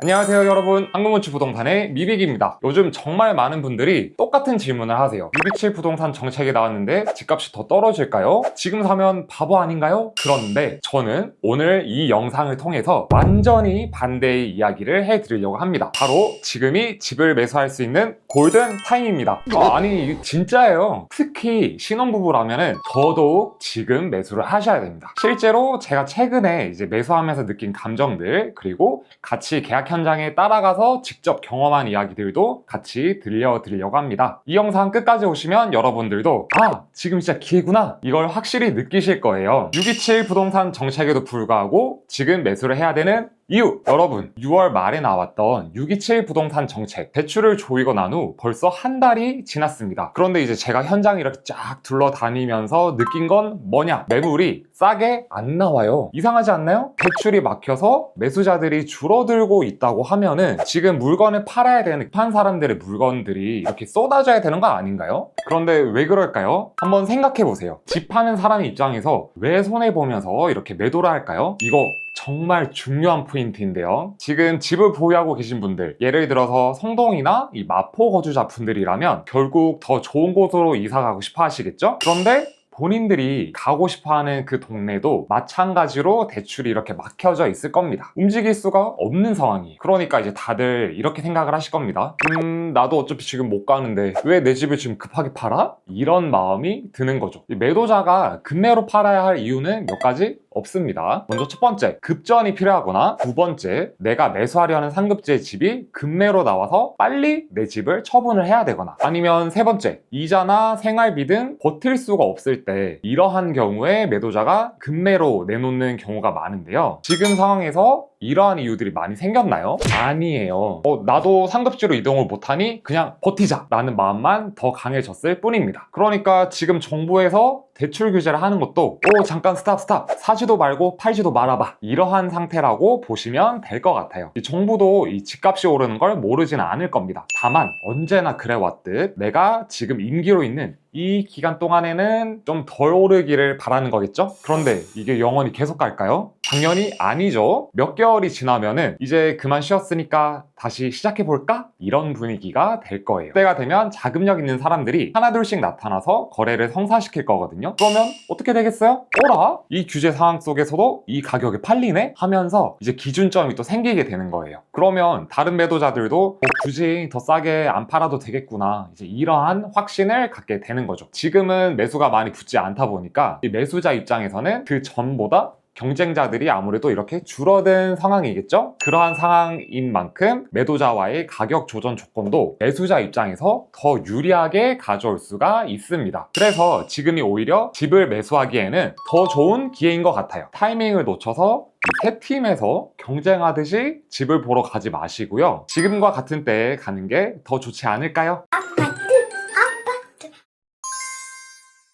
안녕하세요 여러분, 한국건축 부동산의 미빅입니다. 요즘 정말 많은 분들이 똑같은 질문을 하세요. 627 부동산 정책이 나왔는데 집값이 더 떨어질까요? 지금 사면 바보 아닌가요? 그런데 저는 오늘 이 영상을 통해서 완전히 반대의 이야기를 해드리려고 합니다. 바로 지금이 집을 매수할 수 있는 골든 타임입니다. 아니 진짜예요. 특히 신혼부부라면 더더욱 지금 매수를 하셔야 됩니다. 실제로 제가 최근에 이제 매수하면서 느낀 감정들, 그리고 같이 계약 현장에 따라가서 직접 경험한 이야기들도 같이 들려드리려고 합니다. 이 영상 끝까지 오시면 여러분들도 지금 진짜 기회구나, 이걸 확실히 느끼실 거예요. 627 부동산 정책에도 불구하고 지금 매수를 해야 되는 이유! 여러분, 6월 말에 나왔던 627 부동산 정책, 대출을 조이고 난 후 벌써 한 달이 지났습니다. 그런데 이제 제가 현장을 이렇게 쫙 둘러다니면서 느낀 건 뭐냐? 매물이 싸게 안 나와요. 이상하지 않나요? 대출이 막혀서 매수자들이 줄어들고 있다고 하면은 지금 물건을 팔아야 되는 급한 사람들의 물건들이 이렇게 쏟아져야 되는 거 아닌가요? 그런데 왜 그럴까요? 한번 생각해 보세요. 집 파는 사람 입장에서 왜 손해보면서 이렇게 매도를 할까요? 이거 정말 중요한 포인트인데요. 지금 집을 보유하고 계신 분들, 예를 들어서 성동이나 이 마포 거주자 분들이라면 결국 더 좋은 곳으로 이사 가고 싶어 하시겠죠? 그런데 본인들이 가고 싶어하는 그 동네도 마찬가지로 대출이 이렇게 막혀져 있을 겁니다. 움직일 수가 없는 상황이에요. 그러니까 이제 다들 이렇게 생각을 하실 겁니다. 나도 어차피 지금 못 가는데 왜 내 집을 지금 급하게 팔아? 이런 마음이 드는 거죠. 매도자가 급매로 팔아야 할 이유는 몇 가지 없습니다. 먼저 첫 번째, 급전이 필요하거나, 두 번째, 내가 매수하려는 상급지의 집이 급매로 나와서 빨리 내 집을 처분을 해야 되거나, 아니면 세 번째, 이자나 생활비 등 버틸 수가 없을 때 이러한 경우에 매도자가 급매로 내놓는 경우가 많은데요. 지금 상황에서 이러한 이유들이 많이 생겼나요? 아니에요. 나도 상급지로 이동을 못하니 그냥 버티자 라는 마음만 더 강해졌을 뿐입니다. 그러니까 지금 정부에서 대출 규제를 하는 것도 잠깐 스탑 사지도 말고 팔지도 말아봐, 이러한 상태라고 보시면 될 것 같아요. 이 정부도 이 집값이 오르는 걸 모르지는 않을 겁니다. 다만 언제나 그래왔듯 내가 지금 임기로 있는 이 기간 동안에는 좀 덜 오르기를 바라는 거겠죠? 그런데 이게 영원히 계속 갈까요? 당연히 아니죠. 몇 개월이 지나면은 이제 그만 쉬었으니까 다시 시작해볼까? 이런 분위기가 될 거예요. 그때가 되면 자금력 있는 사람들이 하나둘씩 나타나서 거래를 성사시킬 거거든요. 그러면 어떻게 되겠어요? 이 규제 상황 속에서도 이 가격에 팔리네? 하면서 이제 기준점이 또 생기게 되는 거예요. 그러면 다른 매도자들도 굳이 더 싸게 안 팔아도 되겠구나, 이제 이러한 확신을 갖게 되는 거죠. 지금은 매수가 많이 붙지 않다 보니까 이 매수자 입장에서는 그 전보다 경쟁자들이 아무래도 이렇게 줄어든 상황이겠죠? 그러한 상황인 만큼 매도자와의 가격 조정 조건도 매수자 입장에서 더 유리하게 가져올 수가 있습니다. 그래서 지금이 오히려 집을 매수하기에는 더 좋은 기회인 것 같아요. 타이밍을 놓쳐서 세 팀에서 경쟁하듯이 집을 보러 가지 마시고요. 지금과 같은 때에 가는 게 더 좋지 않을까요?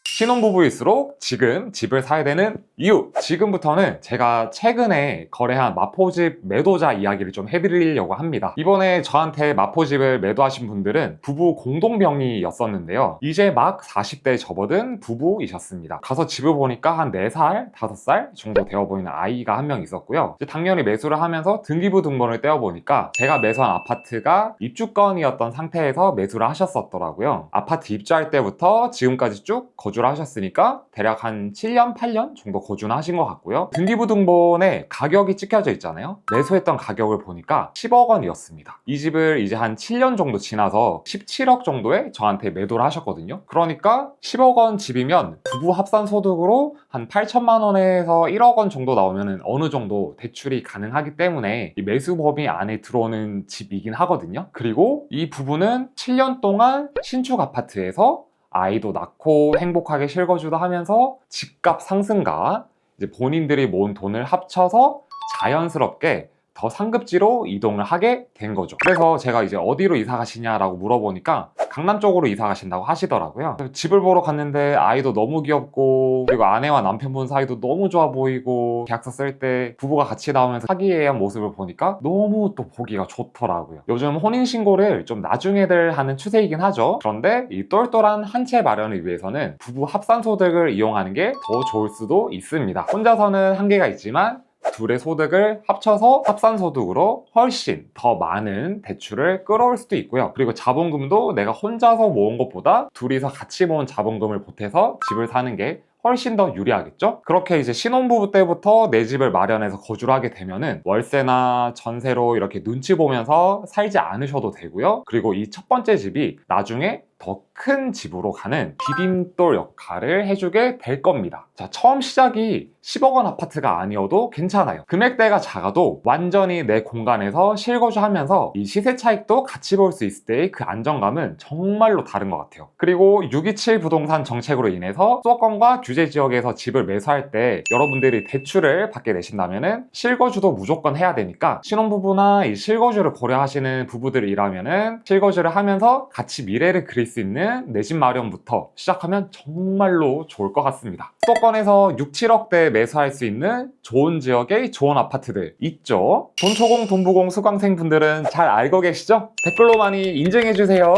신혼부부일수록 지금 집을 사야 되는 이유! 지금부터는 제가 최근에 거래한 마포집 매도자 이야기를 좀 해드리려고 합니다. 이번에 저한테 마포집을 매도하신 분들은 부부 공동명의였었는데요. 이제 막 40대 접어든 부부이셨습니다. 가서 집을 보니까 한 4살, 5살 정도 되어 보이는 아이가 한 명 있었고요. 이제 당연히 매수를 하면서 등기부 등본을 떼어보니까 제가 매수한 아파트가 입주권이었던 상태에서 매수를 하셨었더라고요. 아파트 입주할 때부터 지금까지 쭉 거주를 하셨으니까 대략 한 7년, 8년 정도 거주는 하신 것 같고요. 등기부 등본에 가격이 찍혀져 있잖아요. 매수했던 가격을 보니까 10억 원이었습니다. 이 집을 이제 한 7년 정도 지나서 17억 정도에 저한테 매도를 하셨거든요. 그러니까 10억 원 집이면 부부 합산 소득으로 한 8천만 원에서 1억 원 정도 나오면 어느 정도 대출이 가능하기 때문에 이 매수 범위 안에 들어오는 집이긴 하거든요. 그리고 이 부부는 7년 동안 신축 아파트에서 아이도 낳고 행복하게 실거주도 하면서 집값 상승과 이제 본인들이 모은 돈을 합쳐서 자연스럽게 더 상급지로 이동을 하게 된 거죠. 그래서 제가 이제 어디로 이사 가시냐라고 물어보니까 강남 쪽으로 이사 가신다고 하시더라고요. 집을 보러 갔는데 아이도 너무 귀엽고, 그리고 아내와 남편분 사이도 너무 좋아 보이고, 계약서 쓸 때 부부가 같이 나오면서 화기애애한 모습을 보니까 너무 또 보기가 좋더라고요. 요즘 혼인신고를 좀 나중에들 하는 추세이긴 하죠. 그런데 이 똘똘한 한 채 마련을 위해서는 부부 합산소득을 이용하는 게 더 좋을 수도 있습니다. 혼자서는 한계가 있지만 둘의 소득을 합쳐서 합산소득으로 훨씬 더 많은 대출을 끌어올 수도 있고요. 그리고 자본금도 내가 혼자서 모은 것보다 둘이서 같이 모은 자본금을 보태서 집을 사는 게 훨씬 더 유리하겠죠? 그렇게 이제 신혼부부 때부터 내 집을 마련해서 거주를 하게 되면은 월세나 전세로 이렇게 눈치 보면서 살지 않으셔도 되고요. 그리고 이 첫 번째 집이 나중에 더 큰 집으로 가는 디딤돌 역할을 해주게 될 겁니다. 자, 처음 시작이 10억 원 아파트가 아니어도 괜찮아요. 금액대가 작아도 완전히 내 공간에서 실거주하면서 이 시세 차익도 같이 볼 수 있을 때의 그 안정감은 정말로 다른 것 같아요. 그리고 627 부동산 정책으로 인해서 수도권과 규제 지역에서 집을 매수할 때 여러분들이 대출을 받게 되신다면은 실거주도 무조건 해야 되니까 신혼부부나 이 실거주를 고려하시는 부부들이라면은 실거주를 하면서 같이 미래를 그릴 수 있는 내 집 마련부터 시작하면 정말로 좋을 것 같습니다. 수도권에서 6, 7억대 매수할 수 있는 좋은 지역의 좋은 아파트들 있죠. 돈초공 돈부공 수강생 분들은 잘 알고 계시죠? 댓글로 많이 인증해주세요.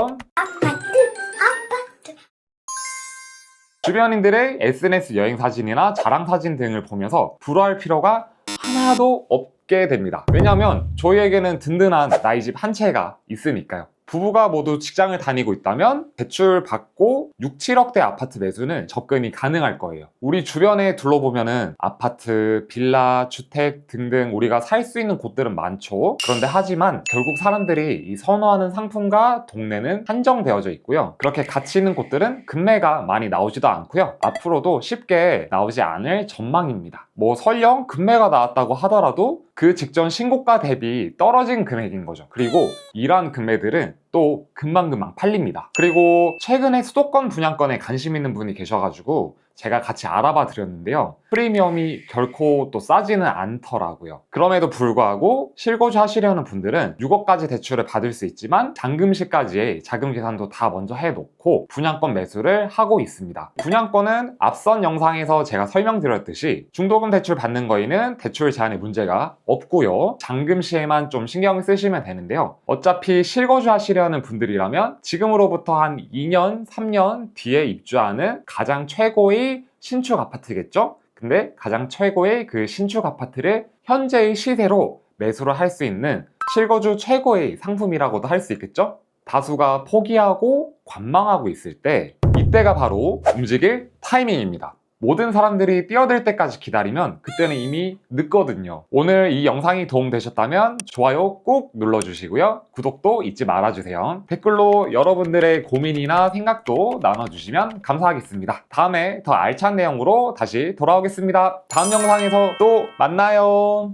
주변인들의 SNS 여행 사진이나 자랑 사진 등을 보면서 부러워할 필요가 하나도 없게 됩니다. 왜냐하면 저희에게는 든든한 나의 집 한 채가 있으니까요. 부부가 모두 직장을 다니고 있다면 대출 받고 6, 7억대 아파트 매수는 접근이 가능할 거예요. 우리 주변에 둘러보면은 아파트, 빌라, 주택 등등 우리가 살 수 있는 곳들은 많죠. 그런데 하지만 결국 사람들이 이 선호하는 상품과 동네는 한정되어져 있고요. 그렇게 가치 있는 곳들은 금매가 많이 나오지도 않고요. 앞으로도 쉽게 나오지 않을 전망입니다. 뭐 설령 금매가 나왔다고 하더라도 그 직전 신고가 대비 떨어진 금액인 거죠. 그리고 이러한 금매들은 또 금방금방 팔립니다. 그리고 최근에 수도권 분양권에 관심 있는 분이 계셔가지고 제가 같이 알아봐 드렸는데요. 프리미엄이 결코 또 싸지는 않더라고요. 그럼에도 불구하고 실거주 하시려는 분들은 6억까지 대출을 받을 수 있지만 잔금시까지의 자금 계산도 다 먼저 해놓고 분양권 매수를 하고 있습니다. 분양권은 앞선 영상에서 제가 설명드렸듯이 중도금 대출 받는 거에는 대출 제한에 문제가 없고요. 잔금 시에만 좀 신경 쓰시면 되는데요. 어차피 실거주 하시려는 분들이라면 지금으로부터 한 2년, 3년 뒤에 입주하는 가장 최고의 신축 아파트겠죠? 근데 가장 최고의 그 신축 아파트를 현재의 시세로 매수를 할 수 있는 실거주 최고의 상품이라고도 할 수 있겠죠? 다수가 포기하고 관망하고 있을 때 이때가 바로 움직일 타이밍입니다. 모든 사람들이 뛰어들 때까지 기다리면 그때는 이미 늦거든요. 오늘 이 영상이 도움되셨다면 좋아요 꼭 눌러주시고요. 구독도 잊지 말아주세요. 댓글로 여러분들의 고민이나 생각도 나눠주시면 감사하겠습니다. 다음에 더 알찬 내용으로 다시 돌아오겠습니다. 다음 영상에서 또 만나요.